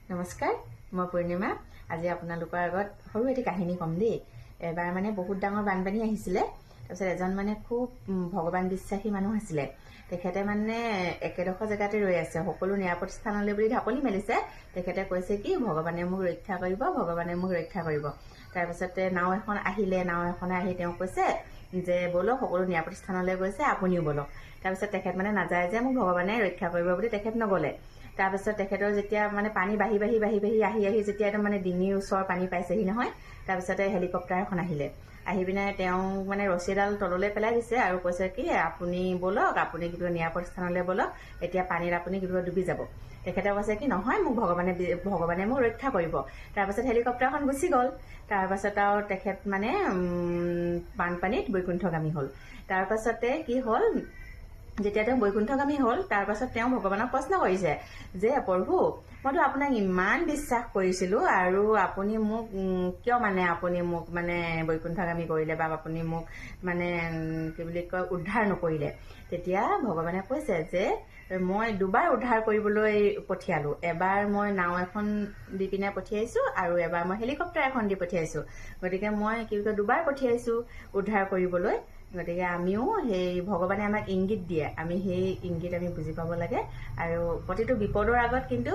নমস্কাৰ, মই পূৰ্ণিমা। আজি আপোনালোকৰ আগত সৰু এটি কাহিনী ক'ম দেই। এবাৰ মানে বহুত ডাঙৰ বানপানী আহিছিলে। তাৰপিছত এজন মানে খুব ভগৱান বিশ্বাসী মানুহ আছিলে। তেখেতে মানে একেডোখৰ জেগাতে ৰৈ আছে, সকলো নিৰাপদ স্থানলৈ বুলি ঢাপলি মেলিছে। তেখেতে কৈছে কি ভগৱানে মোক ৰক্ষা কৰিব, ভগৱানে মোক ৰক্ষা কৰিব। তাৰপিছতে নাও এখন আহিলে, নাও এখনে আহি তেওঁ কৈছে যে ব'লক, সকলো নিৰাপদ স্থানলৈ গৈছে, আপুনিও ব'লক। তাৰপিছত তেখেত মানে নাযায় যে মোক ভগৱানে ৰক্ষা কৰিব বুলি তেখেত নগ'লে। তাৰপিছত তেখেতৰ যেতিয়া মানে পানী বাঢ়ি আহি যেতিয়া একদম মানে ডিঙিৰ ওচৰ পানী পাইছেহি নহয়, তাৰপিছতে হেলিকপ্টাৰ এখন আহিলে। আহি পিনে তেওঁ মানে ৰছী এডাল তললৈ পেলাই দিছে আৰু কৈছে কি আপুনি ব'লক, আপুনি কিবা নিৰাপদ স্থানলৈ ব'লক, এতিয়া পানীত আপুনি কিবা ডুবি যাব। তেখেতে কৈছে কি নহয়, মোক ভগৱানে মোক ৰক্ষা কৰিব। তাৰপাছত হেলিকপ্টাৰখন গুচি গ'ল। তাৰপাছত আৰু তেখেত মানে বানপানীত বৈকুণ্ঠগামী হ'ল। তাৰপাছতে কি হ'ল, যেতিয়া তেওঁ বৈকুণ্ঠগামী হ'ল, তাৰপাছত তেওঁ ভগৱানক প্ৰশ্ন কৰিছে যে প্ৰভু, মইতো আপোনাক ইমান বিশ্বাস কৰিছিলোঁ আৰু আপুনি মোক কিয় আপুনি মোক বৈকুণ্ঠগামী কৰিলে বা আপুনি মোক কি বুলি কয় উদ্ধাৰ নকৰিলে। তেতিয়া ভগৱানে কৈছে যে মই দুবাৰ উদ্ধাৰ কৰিবলৈ পঠিয়ালোঁ। এবাৰ মই নাও এখন দি পিনে পঠিয়াইছোঁ আৰু এবাৰ মই হেলিকপ্টাৰ এখন দি পঠিয়াইছোঁ। গতিকে মই দুবাৰ পঠিয়াইছোঁ উদ্ধাৰ কৰিবলৈ। গতিকে আমিও সেই ভগৱানে আমাক ইংগিত দিয়ে, আমি সেই ইংগিত আমি বুজি পাব লাগে আৰু প্ৰতিটো বিপদৰ আগত কিন্তু